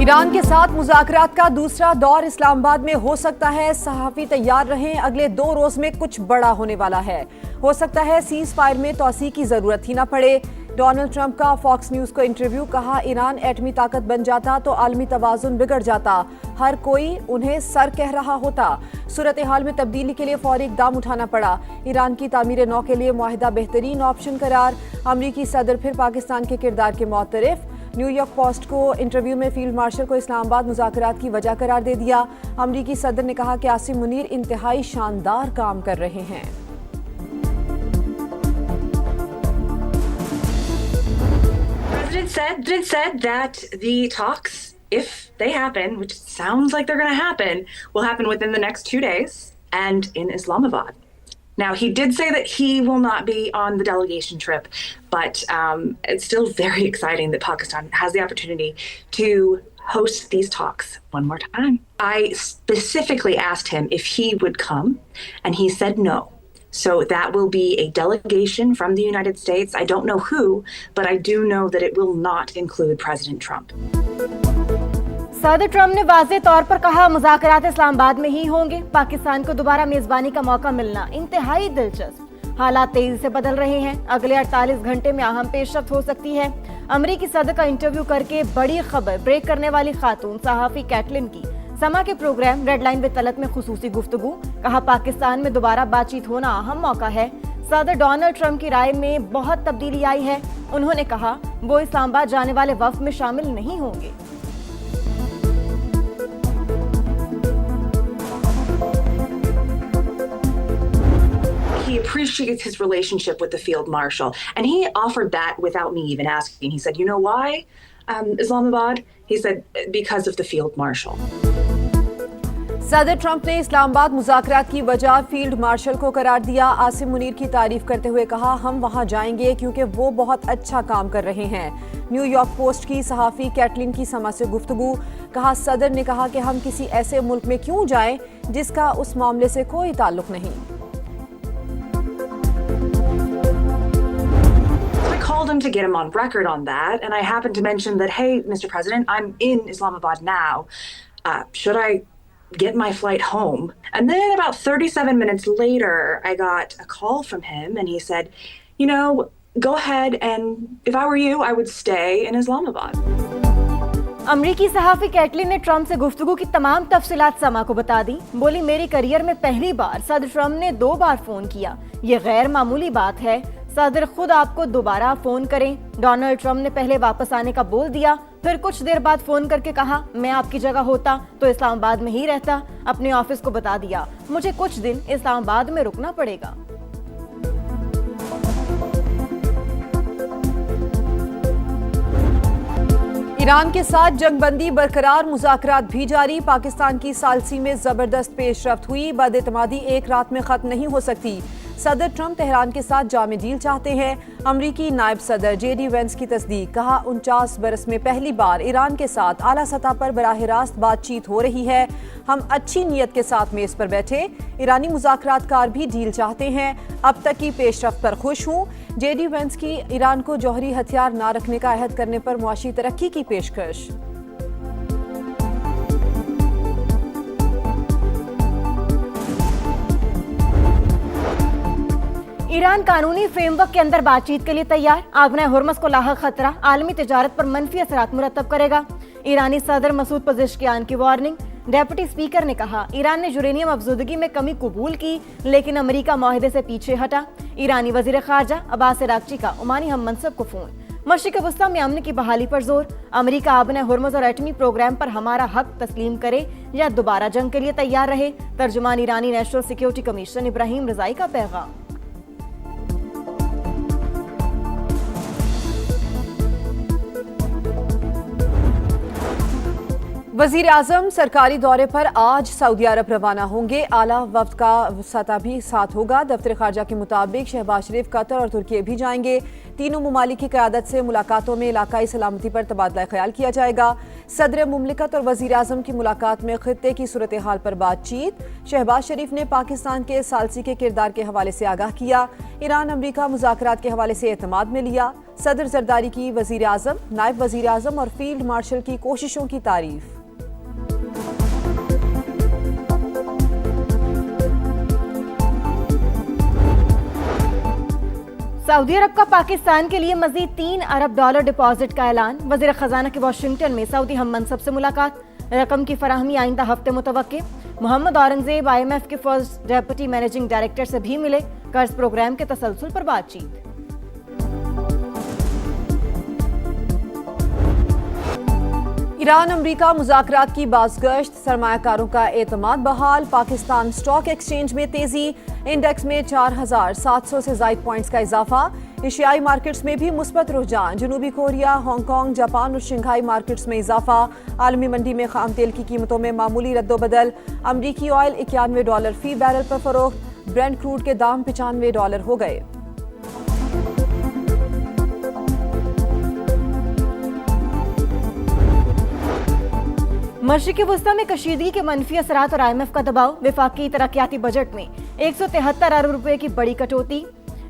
Iran के साथ मुज़ाकरात का दूसरा दौर इस्लामाबाद में हो सकता है। सहाफ़ी तैयार रहें, अगले 2 रोज में कुछ बड़ा होने वाला है। हो सकता है सीज फायर में तोसी की जरूरत ही ना पड़े। डोनाल्ड ट्रंप का फॉक्स न्यूज को इंटरव्यू, कहा ईरान एटमी ताकत बन जाता तो आलमी तवाजुन बिगड़ जाता, हर कोई उन्हें सर कह रहा होता। सूरत हाल में तब्दीली के लिए फौरी इकदाम उठाना पड़ा। ईरान की तामीर नौ के लिए मुआहिदा बेहतरीन ऑप्शन करार। अमरीकी सदर फिर पाकिस्तान के किरदार के मुअतरिफ। न्यूयॉर्क पोस्ट को इंटरव्यू में फील्ड मार्शल को इस्लामाबाद मुज़ाकरात की वजह करार दे दिया। अमरीकी सदर ने कहा कि आसिम मुनीर इंतहाई शानदार काम कर रहे हैं। President said that the talks, if they happen, which sounds like they're going to happen, will happen within the next 2 days and in Islamabad. Now, he did say that he will not be on the delegation trip, but it's still very exciting that Pakistan has the opportunity to host these talks one more time. I specifically asked him if he would come, and he said no. So that will be a delegation from the United States. I don't know who, but I do know that it will not include President Trump. सदर Trump ने वाज़ेह तौर पर कहा मुज़ाकरात इस्लामाबाद में ही होंगे। पाकिस्तान को दोबारा मेजबानी का मौका मिलना इंतहाई दिलचस्प। हालात तेजी से बदल रहे हैं, अगले 48 घंटे में अहम पेशरफ्त हो सकती है। अमरीकी सदर का इंटरव्यू करके बड़ी खबर ब्रेक करने वाली खातून सहाफ़ी कैटलिन की समा के program red line with Talat में खुसूसी गुफ्तगू, कहा पाकिस्तान में दोबारा बातचीत होना अहम मौका है। सदर डोनाल्ड ट्रंप की राय में बहुत तब्दीली आई है। उन्होंने कहा वो इस्लामाबाद जाने वाले वफ्द में शामिल नहीं होंगे। He appreciates his relationship with the field marshal, and he offered that without me even asking. He said, "You know why, Islamabad?" He said, "Because of the field marshal." सदर ट्रंप ने इस्लामाबाद मुज़ाकरात की वजह फील्ड मार्शल को करार दिया। आसिम मुनीर की तारीफ करते हुए कहा हम वहां जाएंगे क्योंकि वो बहुत अच्छा काम कर रहे हैं। न्यूयॉर्क पोस्ट की सहाफ़ी कैटलिन की समा से गुफ्तगू, कहा सदर ने कहा कि हम किसी ऐसे मुल्क में क्यों जाएं जिसका उस मामले से कोई ताल्लुक नहीं। Called him to get him on record on that, and I happened to mention that, hey, Mr. President, I'm in Islamabad now. Should I get my flight home? And then about 37 minutes later, I got a call from him, and he said, you know, go ahead, and if I were you, I would stay in Islamabad. अमरीकी सहाफ़ी Caitlin ने Trump से गुफ्तगू की तमाम तफसीलात समा को बता दी। बोली मेरी करियर में पहली बार सदर ट्रंप ने 2 बार फोन किया, ये गैर मामूली बात है। सदर खुद आपको दोबारा फोन करें। डोनाल्ड ट्रंप ने पहले वापस आने का बोल दिया, फिर कुछ देर बाद फोन करके कहा मैं आपकी जगह होता तो इस्लामाबाद में ही रहता। अपने ऑफिस को बता दिया मुझे कुछ दिन इस्लामाबाद में रुकना पड़ेगा। ईरान के साथ जंगबंदी बरकरार, मुज़ाकरात भी जारी। पाकिस्तान की सालसी में जबरदस्त पेशरफ्त हुई। बदएतमादी एक रात में खत्म नहीं हो सकती। सदर ट्रंप तेहरान के साथ जामे डील चाहते हैं। अमरीकी नायब सदर JD वेंस की तस्दीक, कहा 49 बरस में पहली बार ईरान के साथ आला सतह पर बराह रास्त बातचीत हो रही है। हम अच्छी नीयत के साथ मेज पर बैठे। ईरानी मुज़ाकरातकार भी डील चाहते हैं। अब तक की पेशरफ्त पर खुश हूँ। JD वेंस की ईरान को जौहरी हथियार ना रखने का अहद करने पर मुआशी तरक्की की पेशकश। ईरान कानूनी फ्रेमवर्क के अंदर बातचीत के लिए तैयार। आबना हुर्मस को लाहक खतरा आलमी तिजारत पर मनफी असरात मुरतब करेगा। ईरानी सदर मसूद पज़ेश्कियान की वार्निंग। डेप्यूटी स्पीकर ने कहा ईरान ने यूरेनियम अफजूदगी में कमी कबूल की, लेकिन अमेरिका मुआहदे से पीछे हटा। ईरानी वजीर खारजा अब्बास अरागची का ओमानी हम मनसब को फोन। मशरिक वस्ता में अमन की बहाली पर जोर। अमेरिका आबना हुर्मस और एटमी प्रोग्राम पर हमारा हक तस्लीम करे या दोबारा जंग के लिए तैयार रहे। तर्जुमान ईरानी नेशनल सिक्योरिटी कमीशन इब्राहिम रजाई का पैगाम। वजीर आजम सरकारी दौरे पर आज सऊदी अरब रवाना होंगे। आला वफ्द का सतह भी साथ होगा। दफ्तर खारजा के मुताबिक शहबाज शरीफ कतर और तुर्की भी जाएंगे। तीनों ममालिक की क़यादत से मुलाकातों में इलाकाई सलामती पर तबादला ख्याल किया जाएगा। सदर मुमलिकत और वजीर आजम की मुलाकात में खित्ते की सूरत हाल पर बातचीत। शहबाज शरीफ ने पाकिस्तान के सालसी के किरदार के हवाले से आगाह किया। ईरान अमरीका मुज़ाकरात के हवाले से एतमाद में लिया। सदर जरदारी की वजीर आजम, नायब वजीर आजम और फील्ड मार्शल की कोशिशों की तारीफ। सऊदी अरब का पाकिस्तान के लिए मजीद $3 अरब डिपॉजिट का ऐलान। वजीर खजाना की वाशिंगटन में सऊदी हम मनसब से मुलाकात। रकम की फराहमी आइंदा हफ्ते मुतवक्के। मोहम्मद औरंगजेब IMF के फर्स्ट डेप्यूटी मैनेजिंग डायरेक्टर से भी मिले। कर्ज प्रोग्राम के तसलसल पर बातचीत। ईरान अमरीका मुज़ाकरात की बाज़गश्त, सरमायाकारों का एतमाद बहाल। पाकिस्तान स्टॉक एक्सचेंज में तेजी, इंडेक्स में 4,700 से ज़ायद पॉइंट्स का इजाफा। एशियाई मार्केट्स में भी मुस्बत रुझान, जनूबी कोरिया, हांगकांग, जापान और शंघाई मार्केट्स में इजाफा। आलमी मंडी में खाम तेल की कीमतों में मामूली रद्दोबदल। अमरीकी ऑयल $91 फी बैरल पर फरोख्त। ब्रेंट क्रूड के दाम $95 हो गए। मशरिक़ी वुस्ता में कशीदगी के मनफी असरात और IMF का दबाव। विफाकी तरक्याती बजट में 173 अरब रुपए की बड़ी कटौती।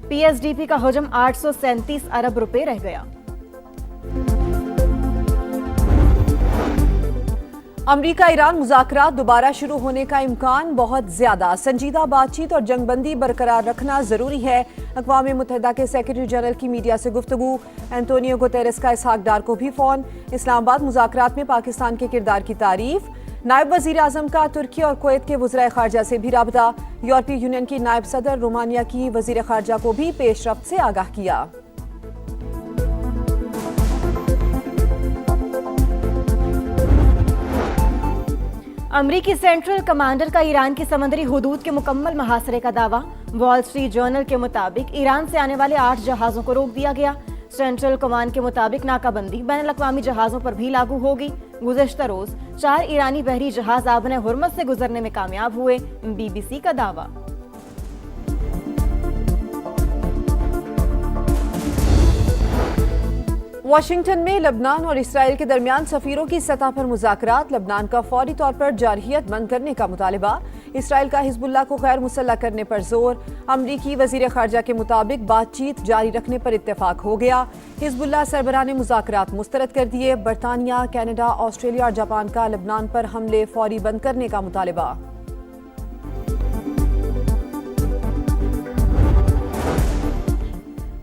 PSDP का हजम 837 अरब रुपए रह गया। अमरीका ईरान मुज़ाकरात दोबारा शुरू होने का इम्कान बहुत ज्यादा। संजीदा बातचीत और जंगबंदी बरकरार रखना जरूरी है। अक़वाम मुत्तहिदा के सेक्रेटरी जनरल की मीडिया से गुफ्तगू। एंटोनियो गुतेरेस का इसहाक डार को भी फोन। इस्लामाबाद मुज़ाकरात में पाकिस्तान के किरदार की तारीफ। नायब वज़ीर आज़म का तुर्की और कुवैत के वज़ीर ख़ारजा से भी राबता। यूरोपीय यूनियन की नायब सदर रोमानिया की वज़ीर ख़ारजा को भी पेशरफ्त से आगाह किया। अमरीकी सेंट्रल कमांडर का ईरान की समंदरी हुदूद के मुकम्मल मुहासरे का दावा। वॉल स्ट्रीट जर्नल के मुताबिक ईरान से आने वाले 8 जहाजों को रोक दिया गया। सेंट्रल कमान के मुताबिक नाकाबंदी बैनुल-अक़वामी जहाजों पर भी लागू होगी। गुज़श्ता रोज 4 ईरानी बहरी जहाज आबने हुर्मज़ से गुजरने में कामयाब हुए। BBC का दावा। वाशिंगटन में लबनान और इसराइल के दरमियान सफीरों की सतह पर मुज़ाकरात। लबनान का फौरी तौर पर जारहियत बंद करने का मुतालिबा। इसराइल का हिजबुल्लाह को गैर मुसल्लह करने पर जोर। अमरीकी वजीर ख़ारजा के मुताबिक बातचीत जारी रखने पर इत्तेफाक हो गया। हिजबुल्लाह सरबराह ने मुज़ाकरात मुस्तरद कर दिए। बरतानिया, कनाडा, ऑस्ट्रेलिया और जापान का लबनान पर हमले फौरी बंद करने का मुतालिबा।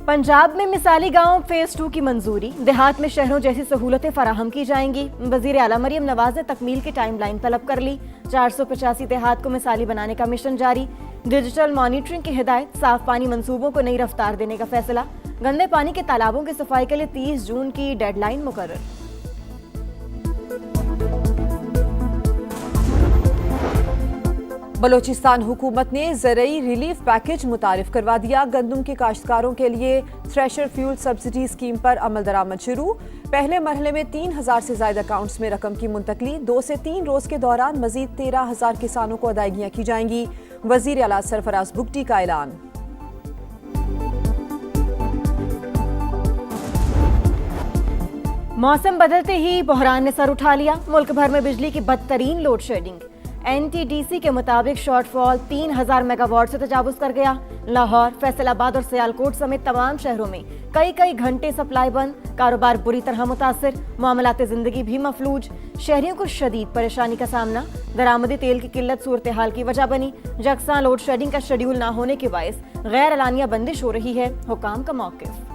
पंजाब में मिसाली गांव फेज 2 की मंजूरी। देहात में शहरों जैसी सहूलतें फराहम की जाएंगी। वजीर आला मरियम नवाज ने तकमील की टाइमलाइन तलब कर ली। 485 देहात को मिसाली बनाने का मिशन जारी। डिजिटल मॉनिटरिंग की हिदायत। साफ पानी मंसूबों को नई रफ्तार देने का फैसला। गंदे पानी के तालाबों की सफाई के लिए 30 जून की डेडलाइन मुकर्रर। बलोचिस्तान हुकूमत ने ज़रई रिलीफ पैकेज मुतारिफ करवा दिया। गंदम के काश्तकारों के लिए थ्रेशर फ्यूल सब्सिडी स्कीम पर अमल दरामद शुरू। पहले मरहले में 3,000 से ज्यादा अकाउंट्स में रकम की मुंतकली। 2 से 3 रोज के दौरान मजीद 13,000 किसानों को अदायगियां की जाएंगी। वजीर आला सरफराज बुगटी का ऐलान। मौसम बदलते ही बहरान ने सर उठा लिया। मुल्क भर में बिजली की बदतरीन लोड शेडिंग। NTDC के मुताबिक शॉर्टफॉल 3,000 मेगावाट से तजावुज कर गया। लाहौर, फैसलाबाद और सियालकोट समेत तमाम शहरों में कई घंटे सप्लाई बंद। कारोबार बुरी तरह मुतासिर। मामलात जिंदगी भी मफलूज। शहरियों को शदीद परेशानी का सामना। दरामदी तेल की किल्लत सूरत हाल की वजह बनी। यकसा लोड शेडिंग का शेड्यूल न होने के बायस गैर एलानिया बंदिश हो रही है। हुकाम का मौक़िफ़।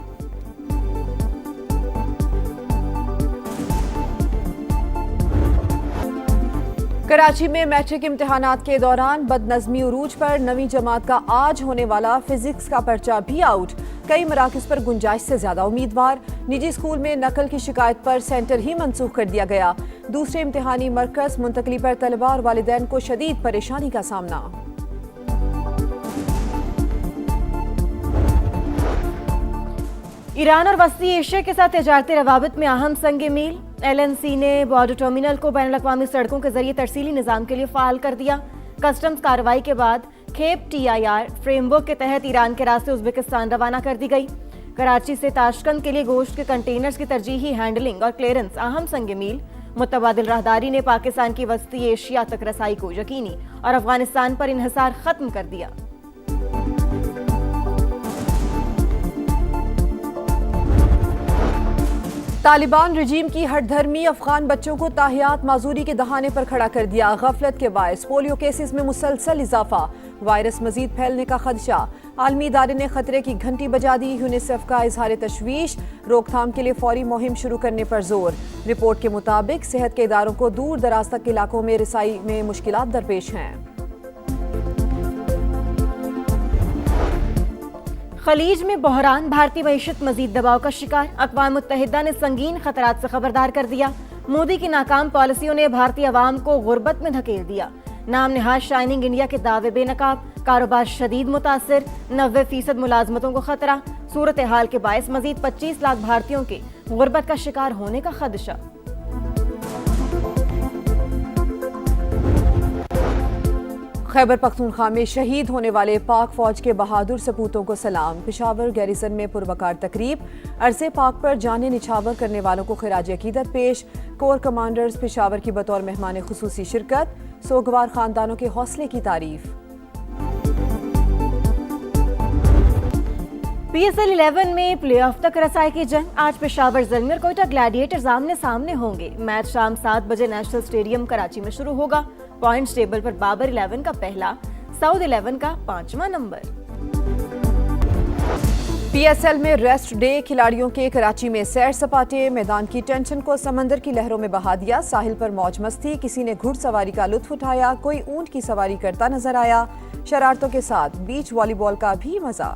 कराची में मैट्रिक इम्तिहानात के दौरान बदनज़मी उरूज पर। 9वीं जमात का आज होने वाला फिजिक्स का पर्चा भी आउट। कई मराकिज़ पर गुंजाइश से ज्यादा उम्मीदवार। निजी स्कूल में नकल की शिकायत पर सेंटर ही मनसूख कर दिया गया। दूसरे इम्तिहानी मरकज मुंतकली पर तलबा और वालिदैन को शदीद परेशानी का सामना। ईरान और वस्ती एशिया के साथ तिजारती रवाबित में अहम संग मील। LNC ने बॉर्डर टर्मिनल को बैनुल-अक़वामी सड़कों के जरिए तरसीली निज़ाम के लिए फ़ाल कर दिया। कस्टम्स कार्रवाई के बाद खेप TIR फ्रेमवर्क के तहत ईरान के रास्ते उज़्बेकिस्तान रवाना कर दी गई। कराची से ताशकंद के लिए गोश्त के कंटेनर्स की तरजीही हैंडलिंग और क्लियरेंस अहम संग मील। मुतबादिल राहदारी ने पाकिस्तान की वस्ती एशिया तक रसाई को यकीनी और अफगानिस्तान पर इन्हिसार खत्म कर दिया। तालिबान रजीम की हठधर्मी अफगान बच्चों को ताहियात माजूरी के दहाने पर खड़ा कर दिया। गफलत के बायस पोलियो केसेस में मुसलसल इजाफा, वायरस मजीद फैलने का खदशा। आलमी इदारे ने खतरे की घंटी बजा दी। यूनिसेफ का इजहार तशवीश, रोकथाम के लिए फौरी मुहिम शुरू करने पर जोर। रिपोर्ट के मुताबिक सेहत के इदारों को दूर दराज तक इलाकों में रिसाई में मुश्किलात दरपेश हैं। खलीज में बहरान, भारतीय मईशत मजीद दबाव का शिकार। अक़वाम मुत्तहिदा ने संगीन खतरात से खबरदार कर दिया। मोदी की नाकाम पॉलिसियों ने भारतीय अवाम को गुर्बत में धकेल दिया। नाम निहाज शाइनिंग इंडिया के दावे बेनकाब, कारोबार शदीद मुतासिर, 90% मुलाजमतों को खतरा। सूरत हाल के बायस मजीद 25 लाख भारतीयों के गुर्बत का शिकार होने का खदशा। खैबर पख्तूनख्वा में शहीद होने वाले पाक फौज के बहादुर सपूतों को सलाम। पेशावर गैरिसन में पुरवकार तकरीब, अरसे पाक पर जाने निछावर करने वालों को खिराज अकीदत पेश। कोर कमांडर्स पेशावर की बतौर मेहमान खुसूसी शिरकत। सोगवार खानदानों के हौसले की तारीफ। PSL 11 में प्लेऑफ तक रसाई की जंग। आज पेशावर ज़ल्मी और कोयटा ग्लैडिएटर्स आमने सामने होंगे। मैच शाम 7 बजे नेशनल स्टेडियम कराची में शुरू होगा। पॉइंट्स टेबल पर बाबर 11 का पहला, साउथ 11 का 5वां नंबर। PSL में रेस्ट डे, खिलाड़ियों के कराची में सैर सपाटे। मैदान की टेंशन को समंदर की लहरों में बहा दिया। साहिल पर मौज मस्ती, किसी ने घुड़सवारी का लुत्फ उठाया, कोई ऊंट की सवारी करता नजर आया। शरारतों के साथ बीच वॉलीबॉल का भी मजा।